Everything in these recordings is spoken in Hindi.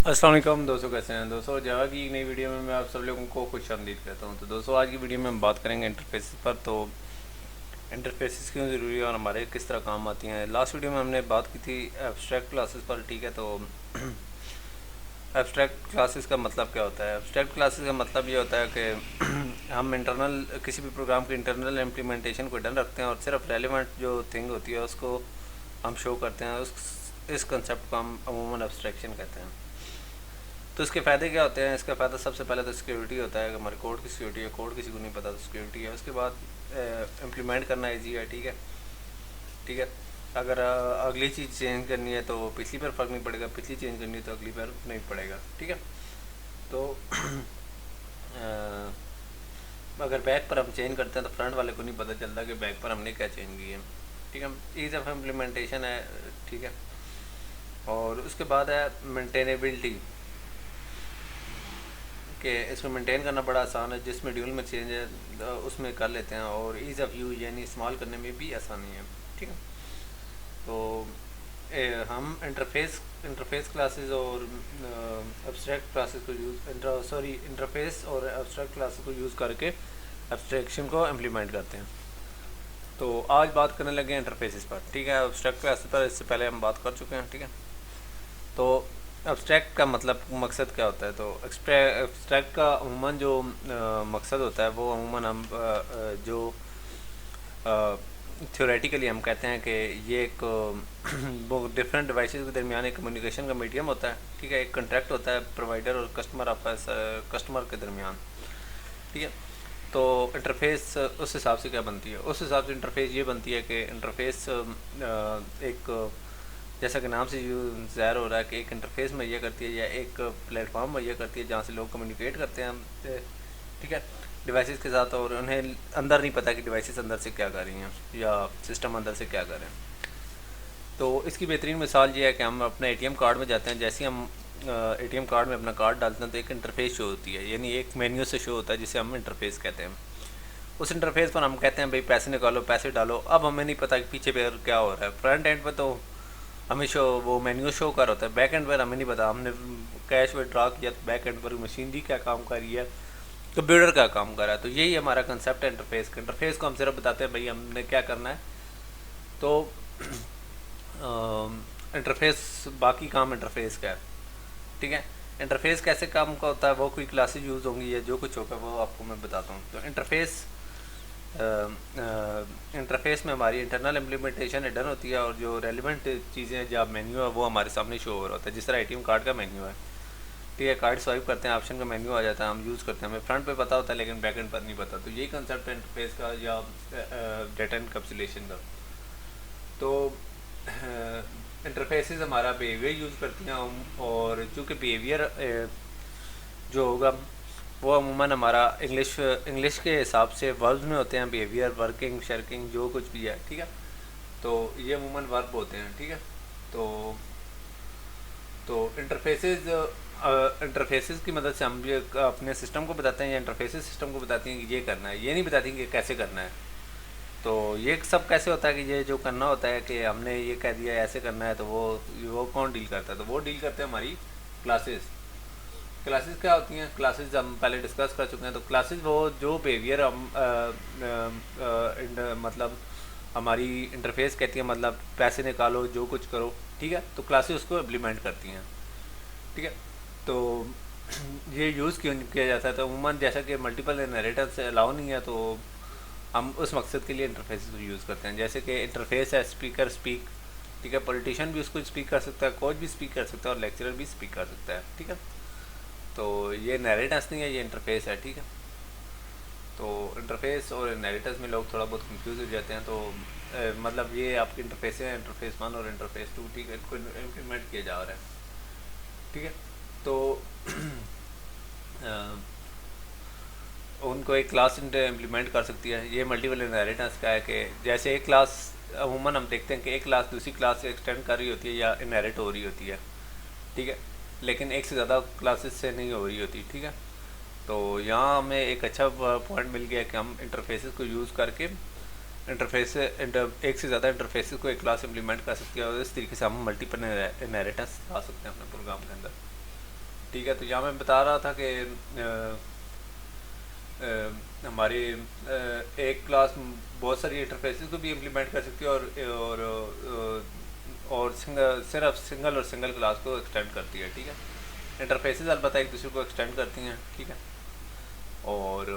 अस्सलाम वालेकुम दोस्तों, कैसे हैं दोस्तों। जावा की एक नई वीडियो में मैं आप सब लोगों को खुशामदीद कहता हूं। तो दोस्तों, आज की वीडियो में हम बात करेंगे इंटरफेस पर। तो इंटरफेसेस क्यों ज़रूरी है और हमारे किस तरह काम आती हैं। लास्ट वीडियो में हमने बात की थी एब्स्ट्रैक्ट क्लासेस पर, ठीक है। तो एब्स्ट्रैक्ट क्लासेस का मतलब क्या होता है। एब्स्ट्रैक्ट क्लासेस का मतलब ये होता है कि हम इंटरनल किसी भी प्रोग्राम की इंटरनल इम्प्लीमेंटेशन को डन रखते हैं और सिर्फ रेलिवेंट जो थिंग होती है उसको हम शो करते हैं। इस कंसेप्ट को हम अमूमन एब्स्ट्रैक्शन कहते हैं। तो इसके फ़ायदे क्या होते हैं। इसका फ़ायदा सबसे पहले तो सिक्योरिटी होता है कि हमारे कोड की सिक्योरिटी है। कोड किसी को नहीं पता तो सिक्योरिटी है। उसके बाद इम्प्लीमेंट करना ईजी है, ठीक है। ठीक है, अगर अगली चीज़ चेंज करनी है तो पिछली पर फ़र्क नहीं पड़ेगा, पिछली चेंज करनी है तो अगली पर नहीं पड़ेगा, ठीक है। तो अ, अगर बैक पर हम चेंज करते हैं तो फ्रंट वाले को नहीं पता चलता कि बैक पर हमने क्या चेंज की है, ठीक है। ईज ऑफ इम्प्लीमेंटेशन है, ठीक है। और उसके बाद है मेंटेनेबिलिटी, कि इसको मेंटेन करना बड़ा आसान है। जिस मॉड्यूल में चेंज है उसमें कर लेते हैं। और ईज़ ऑफ यूज यानी इस्तेमाल करने में भी आसानी है, ठीक है। तो हम इंटरफेस क्लासेस और एब्स्ट्रैक्ट क्लासेस को इंटरफेस और एब्स्ट्रैक्ट क्लासेस को यूज़ करके एब्स्ट्रैक्शन को इम्प्लीमेंट करते हैं। तो आज बात करने लगे इंटरफेसेस पर, ठीक है। एब्स्ट्रैक्ट क्लासेस पर इससे पहले हम बात कर चुके हैं, ठीक है। तो एब्स्ट्रैक्ट का मतलब मकसद क्या होता है। तो एब्स्ट्रैक्ट का अमूमन जो मकसद होता है वो अमूमन हम जो थ्योरेटिकली हम कहते हैं कि ये एक वो डिफरेंट डिवाइसेस के दरमियान एक कम्युनिकेशन का मीडियम होता है, ठीक है। एक कॉन्ट्रैक्ट होता है प्रोवाइडर और कस्टमर, आपका कस्टमर के दरमियान, ठीक है। तो इंटरफेस उस हिसाब से क्या बनती है, उस हिसाब से इंटरफेस ये बनती है कि इंटरफेस एक, जैसा कि नाम से ज़ाहिर हो रहा है कि एक इंटरफेस मुहैया करती है या एक प्लेटफॉर्म मुहैया करती है जहाँ से लोग कम्युनिकेट करते हैं, ठीक है, डिवाइसेस के साथ। और उन्हें अंदर नहीं पता कि डिवाइसेस अंदर से क्या कर रही हैं या सिस्टम अंदर से क्या कर रहे हैं। तो इसकी बेहतरीन मिसाल ये है कि हम अपने एटीएम कार्ड में जाते हैं। जैसे ही हम एटीएम कार्ड में अपना कार्ड डालते हैं तो एक इंटरफेस शो होती है, यानी एक मेन्यू से शो होता है जिसे हम इंटरफेस कहते हैं। उस इंटरफेस पर हम कहते हैं भाई पैसे निकालो, पैसे डालो। अब हमें नहीं पता कि पीछे पे क्या हो रहा है। फ्रंट एंड पर तो हमें शो वो मेन्यू शो कर होता है, बैक एंड पर हमें नहीं पता। हमने कैश विड्रॉ किया तो बैक एंड पर मशीनरी क्या काम कर रही है, कंप्यूटर क्या काम कर रहा है। तो यही हमारा कंसेप्ट है इंटरफेस का। इंटरफेस को हम सिर्फ बताते हैं भाई हमने क्या करना है। तो इंटरफेस, बाकी काम इंटरफेस का है, ठीक है। इंटरफेस कैसे काम का होता है वो कोई क्लासेस यूज़ होंगी या जो कुछ होगा वो आपको मैं बताता हूँ। तो इंटरफेस में हमारी इंटरनल इम्प्लीमेंटेशन डन होती है और जो रेलिवेंट चीज़ें जब मेन्यू है वो हमारे सामने शो हो रहा होता है। जिस तरह एटीएम कार्ड का मेन्यू है, ठीक है। कार्ड स्वाइप करते हैं, ऑप्शन का मेन्यू आ जाता है, हम यूज़ करते हैं। हमें फ्रंट पे पता होता है लेकिन बैक एंड पर नहीं पता। तो यही कंसेप्ट है इंटरफेस का या डेटा इनकैप्सुलेशन का। तो इंटरफेसेस हमारा बिहेवियर यूज़ करती हैं। और चूँकि बिहेवियर जो होगा वो अमूमन हमारा इंग्लिश के हिसाब से वर्ब्स में होते हैं। बिहेवियर, वर्किंग, शर्किंग, जो कुछ भी है, ठीक है। तो ये अमूमन वर्ब होते हैं, ठीक है। तो इंटरफेसेस की मदद से हम ये अपने सिस्टम को बताते हैं या इंटरफेसेस सिस्टम को बताती हैं कि ये करना है, ये नहीं बताती कि कैसे करना है। तो ये सब कैसे होता है कि ये जो करना होता है कि हमने ये कह दिया ऐसे करना है, तो वो कौन डील करता है। तो वो डील करते हैं हमारी क्लासेस। क्लासेस क्या होती हैं, क्लासेस हम पहले डिस्कस कर चुके हैं। तो क्लासेस वो जो बिहेवियर हम मतलब हमारी इंटरफेस कहती है, मतलब पैसे निकालो, जो कुछ करो, ठीक है। तो क्लासेस उसको इम्प्लीमेंट करती हैं, ठीक है। तो ये यूज़ क्यों किया जाता है। तो अमूमन जैसा कि मल्टीपल इनहेरिटेंस अलाउ नहीं है तो हम उस मकसद के लिए इंटरफेस को यूज़ करते हैं। जैसे कि इंटरफेस है स्पीकर स्पीक, ठीक है। पॉलिटिशियन भी उसको स्पीक कर सकता है, कोच भी स्पीक कर सकता है और लेक्चरर भी स्पीक कर सकता है, ठीक है। तो ये नैरेटस नहीं है, ये इंटरफेस है, ठीक है। तो इंटरफेस और नैरेटस में लोग थोड़ा बहुत कंफ्यूज हो जाते हैं। तो मतलब ये आपके इंटरफेस है, इंटरफेस 1 और इंटरफेस 2, ठीक है। इनको इम्प्लीमेंट किया जा रहा है, ठीक है। तो उनको एक क्लास इम्प्लीमेंट कर सकती है। ये मल्टीपल इनहेरिटेंस का है कि जैसे एक क्लास अमूमन हम देखते हैं कि एक क्लास दूसरी क्लास से एक्सटेंड कर रही होती है या इनहेरिट हो रही होती है, ठीक है। लेकिन एक से ज़्यादा क्लासेस से नहीं हो रही होती, ठीक है। तो यहाँ हमें एक अच्छा पॉइंट मिल गया कि हम इंटरफेसेस को यूज़ करके एक से ज़्यादा इंटरफेसेस को एक क्लास इम्प्लीमेंट कर सकते हैं और इस तरीके से हम मल्टीपल इनहेरिटेंस ला सकते हैं अपने प्रोग्राम के अंदर। ठीक है। तो यहाँ मैं बता रहा था कि हमारी एक क्लास बहुत सारी इंटरफेसेस को भी इम्प्लीमेंट कर सकती है और सिर्फ सिंगल क्लास को एक्सटेंड करती है। ठीक है, इंटरफेसेस अलबत्ता एक दूसरे को एक्सटेंड करती हैं। ठीक है, और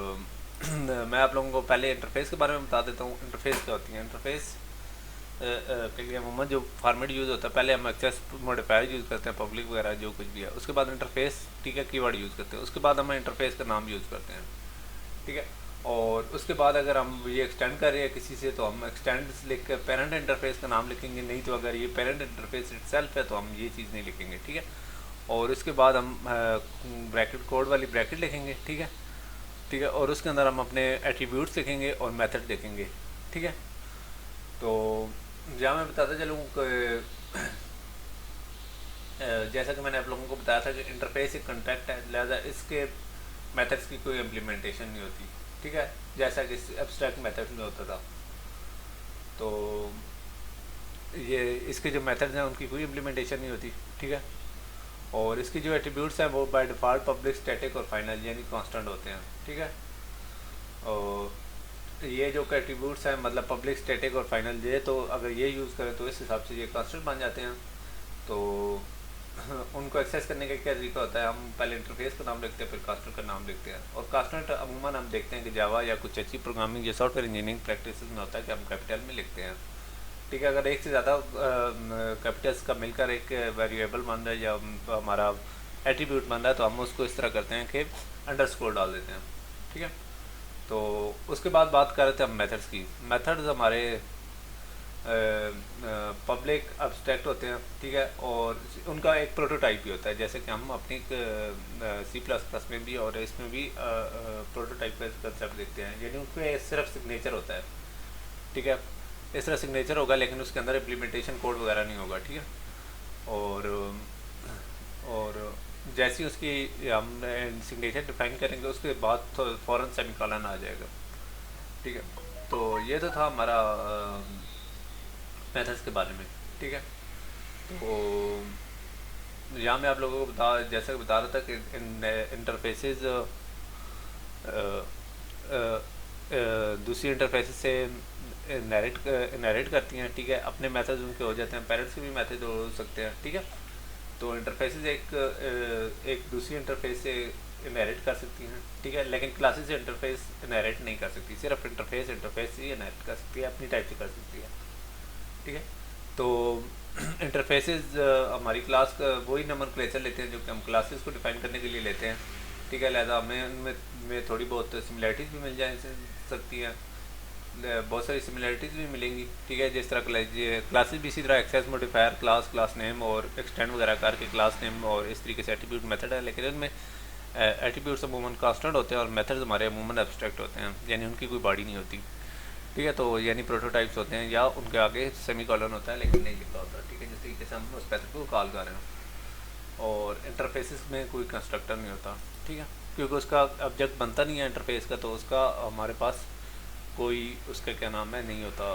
मैं आप लोगों को पहले इंटरफेस के बारे में बता देता हूँ। इंटरफेस क्या होती है? इंटरफेस के लिए अमूमन जो फॉर्मेट यूज़ होता है, पहले हम एक्सेस मॉडिफायर यूज़ करते हैं, पब्लिक वगैरह जो कुछ भी है, उसके बाद इंटरफेस, ठीक है, कीवर्ड यूज़ करते हैं, उसके बाद हम इंटरफेस का नाम यूज़ करते हैं। ठीक है, और उसके बाद अगर हम ये एक्सटेंड कर रहे हैं किसी से तो हम एक्सटेंड लिख कर पेरेंट इंटरफेस का नाम लिखेंगे, नहीं तो अगर ये पेरेंट इंटरफेस इटसेल्फ है तो हम ये चीज़ नहीं लिखेंगे। ठीक है, और उसके बाद हम ब्रैकेट कोड वाली ब्रैकेट लिखेंगे। ठीक है, ठीक है, और उसके अंदर हम अपने एट्रीब्यूट्स लिखेंगे और मेथड लिखेंगे। ठीक है, तो जहाँ मैं बताता चलूँ जैसा कि मैंने आप लोगों को बताया था कि इंटरफेस एक कॉन्ट्रैक्ट है, लिहाजा इसके मेथड्स की कोई इम्प्लीमेंटेशन नहीं होती। ठीक है, जैसा कि एब्स्ट्रैक्ट मेथड में होता था। तो ये इसके जो मेथड्स हैं उनकी कोई इम्प्लीमेंटेशन नहीं होती। ठीक है, और इसकी जो एट्रीब्यूट्स हैं वो बाय डिफ़ॉल्ट पब्लिक, स्टैटिक और फाइनल यानी कांस्टेंट होते हैं। ठीक है, और ये जो एट्रीब्यूट्स हैं मतलब पब्लिक, स्टैटिक और फाइनल, ये तो अगर ये यूज़ करें तो इस हिसाब से ये कांस्टेंट बन जाते हैं। तो उनको एक्सेस करने का क्या तरीका होता है? हम पहले इंटरफेस का नाम लिखते हैं, फिर कांस्टेंट का नाम लिखते हैं। और कांस्टेंट अमूमन हम देखते हैं कि जावा या कुछ अच्छी प्रोग्रामिंग या सॉफ्टवेयर इंजीनियरिंग प्रैक्टिस में होता है कि हम कैपिटल में लिखते हैं। ठीक है, अगर एक से ज़्यादा कैपिटल्स का मिलकर एक वेरिएबल बन रहा है या हमारा एट्रीब्यूट बन रहा है तो हम उसको इस तरह करते हैं कि अंडरस्कोर डाल देते हैं। ठीक है, तो उसके बाद बात कर रहे थे हम मेथड्स की। मेथड्स हमारे पब्लिक एब्स्ट्रैक्ट होते हैं। ठीक है, और उनका एक प्रोटोटाइप भी होता है, जैसे कि हम अपनी C++ में भी और इसमें भी प्रोटोटाइप का कंसेप्ट देखते हैं, यानी उनका सिर्फ सिग्नेचर होता है। ठीक है, इस तरह सिग्नेचर होगा लेकिन उसके अंदर इम्प्लीमेंटेशन कोड वगैरह नहीं होगा। ठीक है, और जैसे ही उसकी हम सिग्नेचर डिफाइन करेंगे उसके बाद तो फ़ौरन सेमीकोलन आ जाएगा। ठीक है, तो ये तो था हमारा मेथड्स के बारे में। ठीक है, तो यहाँ मैं आप लोगों को जैसा कि बता रहा था कि इंटरफेसेस दूसरी इंटरफेसेस से नरेट करती हैं। ठीक है, अपने मेथड्स उनके हो जाते हैं, पेरेंट्स के भी मेथड हो सकते हैं। ठीक है, तो इंटरफेसेस एक दूसरी इंटरफेस से इनहेरिट कर सकती हैं। ठीक है, लेकिन क्लासेस से इंटरफेस इनहेरिट नहीं कर सकती, सिर्फ इंटरफेस से इनहेरिट कर सकती है, अपनी टाइप से कर सकती है। ठीक है, तो इंटरफेसेस हमारी क्लास का वही नोमेनक्लेचर लेते हैं जो कि हम क्लासेस को डिफाइन करने के लिए लेते हैं। ठीक है, लिहाजा हमें उनमें थोड़ी बहुत सिमिलरिटीज़ भी मिल जा सकती हैं, बहुत सारी सिमिलरिटीज़ भी मिलेंगी। ठीक है, जिस तरह क्लासेस भी इसी तरह एक्सेस मॉडिफायर, क्लास नेम और एक्सटेंड वगैरह करके क्लास नेम और इस तरीके से एट्रीब्यूट मेथड है, लेकिन इनमें एट्रीब्यूट्स अमूमन कांस्टेंट होते हैं और मेथड्स हमारे अमूमन एब्स्ट्रैक्ट होते हैं, यानी उनकी कोई बॉडी नहीं होती। ठीक है, तो यानी प्रोटोटाइप्स होते हैं या उनके आगे सेमीकोलन होता है लेकिन नहीं लिखा होता। ठीक है, जिस तरीके से हम उस मेथड को कॉल कर रहे हैं। और इंटरफेसेस में कोई कंस्ट्रक्टर नहीं होता। ठीक है, क्योंकि उसका ऑब्जेक्ट बनता नहीं है इंटरफेस का, तो उसका हमारे पास कोई उसका क्या नाम है नहीं होता,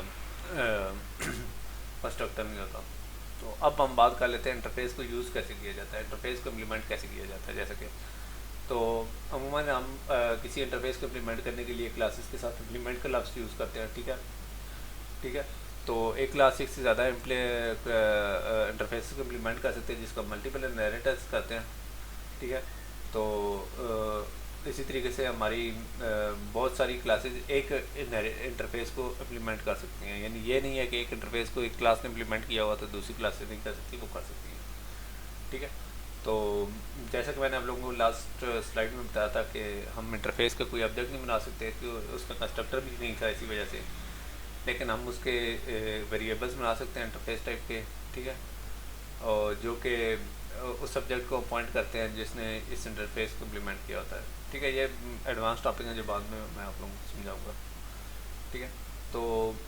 कंस्ट्रक्टर नहीं होता। तो अब हम बात कर लेते हैं इंटरफेस को यूज़ कैसे किया जाता है, इंटरफेस को इम्प्लीमेंट कैसे किया जाता है। जैसे कि तो अमूमन हम किसी इंटरफेस को इम्प्लीमेंट करने के लिए क्लासेस के साथ इम्प्लीमेंट का लफ्ज़ यूज़ करते हैं। ठीक है, ठीक है, तो एक क्लास एक से ज़्यादा इंटरफेस को इम्प्लीमेंट कर सकते हैं जिसको मल्टीपल इनहेरिटेंस करते हैं। ठीक है, तो इसी तरीके से हमारी बहुत सारी क्लासेस एक इंटरफेस को इम्प्लीमेंट कर सकती हैं, यानी ये नहीं है कि एक इंटरफेस को एक क्लास ने इम्प्लीमेंट किया हुआ तो दूसरी क्लास से नहीं कर सकती, वो कर सकती है। ठीक है, तो जैसा कि मैंने आप लोगों को लास्ट स्लाइड में बताया था कि हम इंटरफेस का कोई ऑब्जेक्ट नहीं बना सकते क्योंकि उसका कंस्ट्रक्टर भी नहीं था इसी वजह से, लेकिन हम उसके वेरिएबल्स बना सकते हैं इंटरफेस टाइप के। ठीक है, और जो कि उस सब्जेक्ट को पॉइंट करते हैं जिसने इस इंटरफेस को इम्प्लीमेंट किया होता है। ठीक है, ये एडवांस टॉपिक है जो बाद में मैं आप लोगों को समझाऊंगा। ठीक है, तो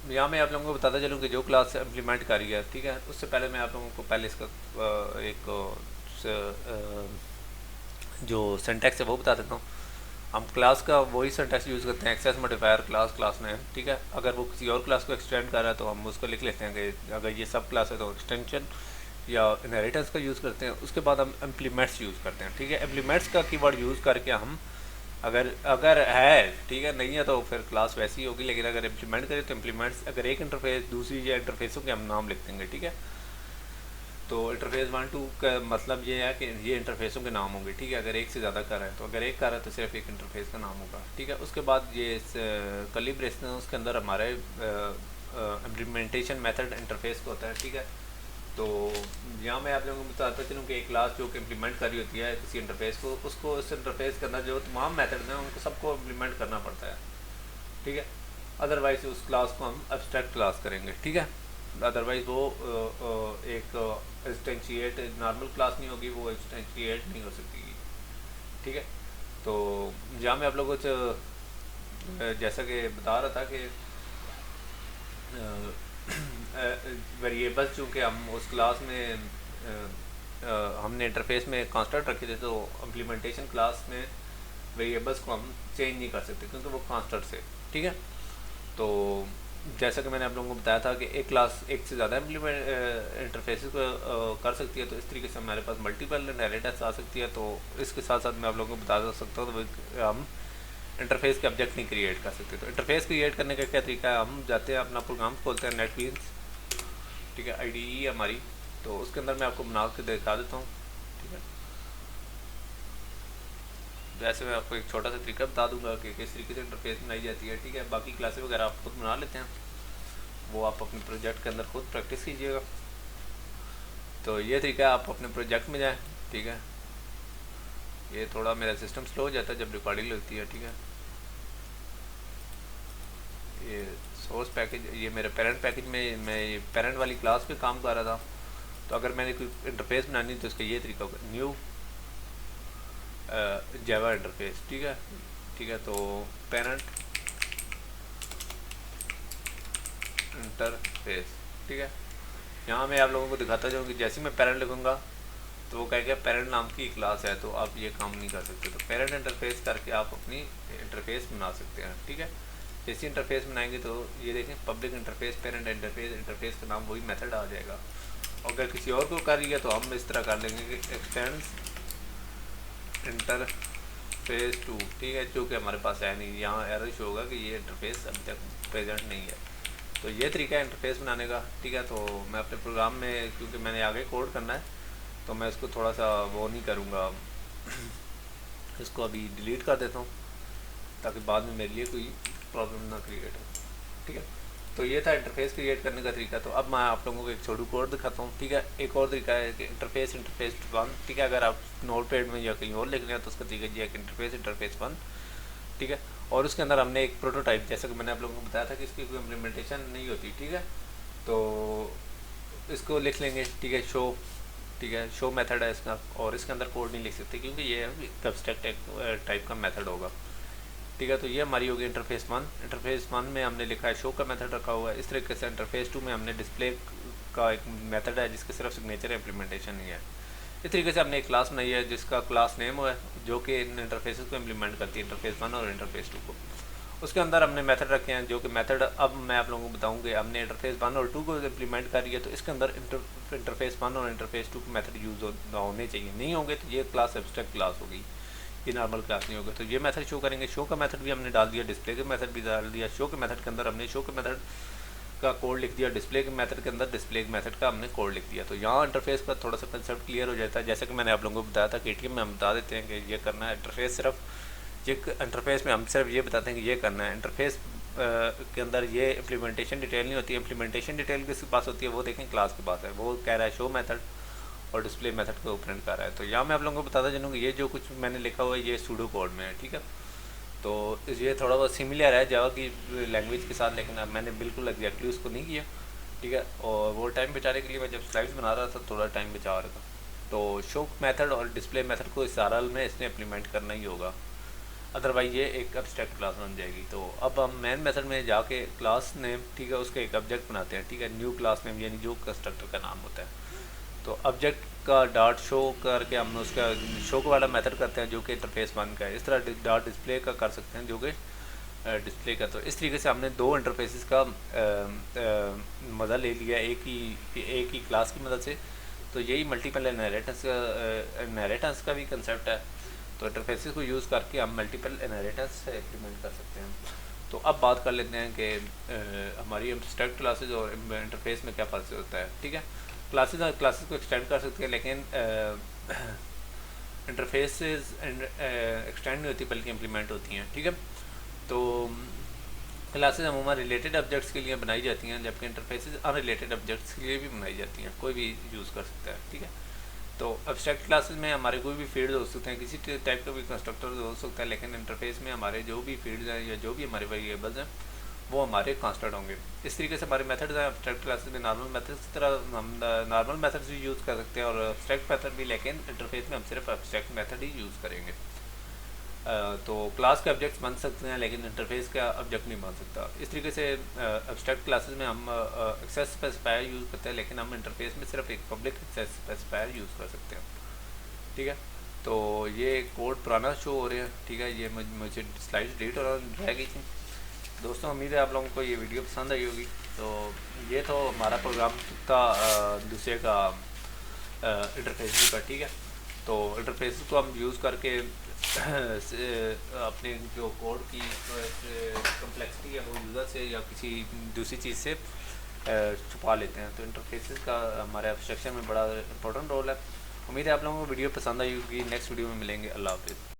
यहाँ मैं आप लोगों को बताता चलूँ कि जो क्लास इम्प्लीमेंट करी है, ठीक है, उससे पहले मैं आप लोगों को पहले इसका एक जो सिंटैक्स है वो बता देता हूँ। हम क्लास का वही सिंटैक्स यूज़ करते हैं, एक्सेस मॉडिफायर क्लास नेम। ठीक है, अगर वो किसी और क्लास को एक्सटेंड कर रहा है तो हम उसको लिख लेते हैं कि अगर ये सब क्लास है तो एक्सटेंशन या इनहेरिटेंस का यूज़ करते हैं। उसके बाद हम इम्प्लीमेंट्स यूज़ करते हैं, ठीक है। इम्प्लीमेंट्स का कीवर्ड यूज़ करके हम अगर अगर है, ठीक है, नहीं है तो फिर क्लास वैसी होगी, लेकिन अगर इम्प्लीमेंट करें तो इम्प्लीमेंट्स, अगर एक इंटरफेस दूसरी या इंटरफेसों के हम नाम लिख देंगे, ठीक है। तो इंटरफेस 1 2 का मतलब ये है कि ये इंटरफेसों के नाम होंगे, ठीक है। अगर एक से ज़्यादा कर रहा है तो अगर एक कर रहा है तो सिर्फ एक इंटरफेस का नाम होगा, ठीक है। उसके बाद ये कर्ली ब्रेसेस हैं, उसके अंदर हमारे इम्प्लीमेंटेशन मेथड इंटरफेस का होता है, ठीक है। तो यहाँ मैं आप लोगों को बताता चलूँ कि एक क्लास जो कि इम्प्लीमेंट करी होती है किसी इंटरफेस को, उसको इस इंटरफेस के अंदर जो तमाम मेथड हैं उनको सबको इम्प्लीमेंट करना पड़ता है, ठीक है। अदरवाइज उस क्लास को हम एब्स्ट्रैक्ट क्लास करेंगे, ठीक है। अदरवाइज वो एक इंस्टेंशिएट नॉर्मल क्लास नहीं होगी, वो इंस्टेंशिएट नहीं हो सकती, ठीक है। तो यहाँ मैं आप लोगों से जैसा कि बता रहा था कि वेरिएबल्स चूँकि हम उस क्लास में हमने इंटरफेस में कांस्टेंट रखे थे, तो इम्प्लीमेंटेशन क्लास में वेरिएबल्स को हम चेंज नहीं कर सकते क्योंकि वो कांस्टेंट से, ठीक है। तो जैसा कि मैंने आप लोगों को बताया था कि एक क्लास एक से ज़्यादा इंटरफेस को कर सकती है, तो इस तरीके से हमारे पास मल्टीपल इनहेरिटेंस आ सकती है। तो इसके साथ साथ मैं आप लोगों को बता सकता हूँ तो हम इंटरफेस के ऑब्जेक्ट नहीं क्रिएट कर सकते। तो इंटरफेस क्रिएट करने का क्या तरीका है, हम जाते हैं अपना प्रोग्राम खोलते हैं नेटबीन्स, ठीक है, IDE है हमारी। तो उसके अंदर मैं आपको बना के दिखा देता हूँ, ठीक है। वैसे मैं आपको एक छोटा सा तरीका बता दूंगा कि किस तरीके से इंटरफेस बनाई जाती है, ठीक है। बाकी क्लासेस वगैरह आप खुद बना लेते हैं, वो आप अपने प्रोजेक्ट के अंदर खुद प्रैक्टिस कीजिएगा। तो ये तरीका है, आप अपने प्रोजेक्ट में जाएँ, ठीक है। ये थोड़ा मेरा सिस्टम स्लो हो जाता है जब रिकॉर्डिंग लगती है, ठीक है। ये सोर्स पैकेज, ये मेरे पेरेंट पैकेज में मैं ये पेरेंट वाली क्लास पे काम कर रहा था। तो अगर मैंने कोई इंटरफेस बनानी तो इसका ये तरीका होगा, न्यू जावा इंटरफेस, ठीक है, ठीक है। तो पेरेंट इंटरफेस, ठीक है। यहाँ मैं आप लोगों को दिखाता जाऊँ कि जैसे मैं पेरेंट लिखूँगा तो वो कहेगा पेरेंट नाम की क्लास है, तो आप ये काम नहीं कर सकते। तो पेरेंट इंटरफेस करके आप अपनी इंटरफेस बना सकते हैं, ठीक है। जैसे इंटरफेस बनाएंगे तो ये देखें public interface, parent interface, interface का नाम वही मेथड आ जाएगा। और अगर किसी और को कर रही है तो हम इस तरह कर लेंगे कि एक्सटेंड्स इंटरफेस टू, ठीक है, जो कि हमारे पास है नहीं। यहाँ एरर शो होगा कि ये इंटरफेस अभी तक प्रेजेंट नहीं है। तो ये तरीका है इंटरफेस बनाने का, ठीक है। तो मैं अपने प्रोग्राम में, क्योंकि मैंने आगे कोड करना है, तो मैं इसको थोड़ा सा वो नहीं करूँगा इसको अभी डिलीट कर देता हूँ ताकि बाद में मेरे लिए कोई प्रॉब्लम ना क्रिएट हो, ठीक है। तो ये था इंटरफेस क्रिएट करने का तरीका। तो अब मैं आप लोगों को एक छोटू कोड दिखाता हूँ, ठीक है। एक और तरीका है कि इंटरफेस 1, ठीक है। अगर आप नोट पैड में या कहीं और लिख रहे हैं तो उसका तरीका ये है कि इंटरफेस 1, ठीक है। और उसके अंदर हमने एक प्रोटोटाइप, जैसा कि मैंने आप लोगों को बताया था कि इसकी कोई इम्प्लीमेंटेशन नहीं होती, ठीक है। तो इसको लिख लेंगे, ठीक है, शो, ठीक है, शो मेथड है इसका। और इसके अंदर कोड नहीं लिख सकते क्योंकि ये एब्स्ट्रैक्ट टाइप का मेथड होगा, ठीक है। तो ये हमारी होगी इंटरफेस 1। इंटरफेस 1 में हमने लिखा है शो का मेथड रखा हुआ है। इस तरीके से इंटरफेस 2 में हमने डिस्प्ले का एक मेथड है जिसके सिर्फ सिग्नेचर इम्प्लीमेंटेशन नहीं है। इस तरीके से हमने एक क्लास बनाई है जिसका क्लास नेम है जो कि इन इंटरफेस को इम्प्लीमेंट करती है, इंटरफेस 1 और इंटरफेस 2 को। उसके अंदर हमने मेथड रखे हैं जो कि मेथड, अब मैं आप लोगों को बताऊंगा, हमने इंटरफेस 1 और 2 को इम्प्लीमेंट कर रही है तो इसके अंदर इंटरफेस 1 और इंटरफेस 2 के मेथड यूज़ होने चाहिए। नहीं होंगे तो ये क्लास एब्स्ट्रैक्ट क्लास होगी, ये नॉर्मल क्लास नहीं होगा। तो ये मेथड शो करेंगे। शो का मेथड भी हमने डाल दिया, डिस्प्ले के मेथड भी डाल दिया। शो के मेथड के अंदर हमने शो के मेथड का कोड लिख दिया, डिस्प्ले के मेथड के अंदर डिस्प्ले के मेथड का हमने कोड लिख दिया। तो यहाँ इंटरफेस का थोड़ा सा कंसेप्ट क्लियर हो जाता है। जैसे कि मैंने आप लोगों को बताया था कि ATM में हम बता देते हैं कि ये करना है। इंटरफेस सिर्फ ये इंटरफेस में हम सिर्फ ये बताते हैं कि ये करना है। इंटरफेस के अंदर ये इम्प्लीमेंटेशन डिटेल नहीं होती है। इम्प्लीमेंटेशन डिटेल किसके पास होती है, वो देखें क्लास के पास है। वो कह रहा है शो मेथड और डिस्प्ले मेथड को प्रिंट कर रहा है। तो यहाँ मैं आप लोगों को बताता चलूँ कि ये जो कुछ मैंने लिखा हुआ है ये सूडो कोड में है, ठीक है। तो ये थोड़ा बहुत सिमिलर है जावा की लैंग्वेज के साथ, लेकिन अब मैंने बिल्कुल एग्जैक्टली उसको नहीं किया, ठीक है। और वो टाइम बचाने के लिए मैं जब स्लाइड्स बना रहा था थोड़ा टाइम बचा रहा था। तो शो मेथड और डिस्प्ले मेथड को इस RL में इसने इम्प्लीमेंट करना ही होगा, अदरवाइज ये एक एब्स्ट्रैक्ट क्लास बन जाएगी। तो अब हम मेन मेथड में जाके क्लास नेम, ठीक है, उसका एक ऑब्जेक्ट बनाते हैं, ठीक है, न्यू क्लास नेम, यानी जो कंस्ट्रक्टर का नाम होता है। तो ऑब्जेक्ट का डॉट शो करके हम उसका शो वाला मेथड करते हैं जो कि इंटरफेस 1 का है। इस तरह डॉट डिस्प्ले का कर सकते हैं जो कि डिस्प्ले का। तो इस तरीके से हमने दो इंटरफेसेस का मज़ा ले लिया एक ही क्लास की मदद से। तो यही मल्टीपल इनहेरिटेंस का भी कंसेप्ट है। तो इंटरफेसेस को यूज़ करके हम मल्टीपल इनहेरिटेंस इम्प्लीमेंट कर सकते हैं। तो अब बात कर लेते हैं कि हमारी एब्स्ट्रैक्ट क्लासेस और इंटरफेस में क्या फ़र्क होता है। ठीक है, क्लासेस को एक्सटेंड कर सकते हैं, लेकिन इंटरफेसेस एक्सटेंड नहीं होती बल्कि इम्प्लीमेंट होती हैं। ठीक है, तो क्लासेस अमूमन रिलेटेड ऑब्जेक्ट्स के लिए बनाई जाती हैं, जबकि इंटरफेसेस अनरिलेटेड ऑब्जेक्ट्स के लिए भी बनाई जाती हैं, कोई भी यूज़ कर सकता है। ठीक है, तो एब्स्ट्रैक्ट क्लासेस में हमारे कोई भी फील्ड हो सकते हैं, किसी टाइप का भी कंस्ट्रक्टर हो सकता है, लेकिन इंटरफेस में हमारे जो भी फील्ड्स हैं या जो भी हमारे वेरिएबल्स हैं वो हमारे कांस्टेंट होंगे। इस तरीके से हमारे मेथड्स हैं एब्स्ट्रैक्ट क्लासेस में नॉर्मल मेथड्स की तरह हम नॉर्मल मेथड्स भी यूज़ कर सकते हैं और एब्स्ट्रैक्ट मेथड भी, लेकिन इंटरफेस में हम सिर्फ एब्स्ट्रैक्ट मेथड ही यूज़ करेंगे। तो क्लास के ऑब्जेक्ट्स बन सकते हैं लेकिन इंटरफेस का ऑब्जेक्ट नहीं बन सकता। इस तरीके से एब्स्ट्रैक्ट क्लासेस में हम एक्सेस स्पेसिफायर यूज़ करते हैं, लेकिन हम इंटरफेस में सिर्फ एक पब्लिक एक्सेस स्पेसिफायर यूज़ कर सकते हैं। ठीक है, तो ये कोड पुराना शो हो रहे हैं। ठीक है, ये मुझे स्लाइड डिलीट रह गई थी। दोस्तों, उम्मीद है आप लोगों को ये वीडियो पसंद आई होगी। तो ये तो हमारा प्रोग्राम था दूसरे का इंटरफेस का। ठीक है, तो इंटरफेस को हम यूज़ करके अपने जो कोड की कम्प्लेक्सिटी है वो यूज़र से या किसी दूसरी चीज़ से छुपा लेते हैं। तो इंटरफेसेस का हमारे एब्स्ट्रक्शन में बड़ा इंपॉर्टेंट रोल है। उम्मीद है आप लोगों को वीडियो पसंद आई होगी। नेक्स्ट वीडियो में मिलेंगे। अल्लाह हाफिज़।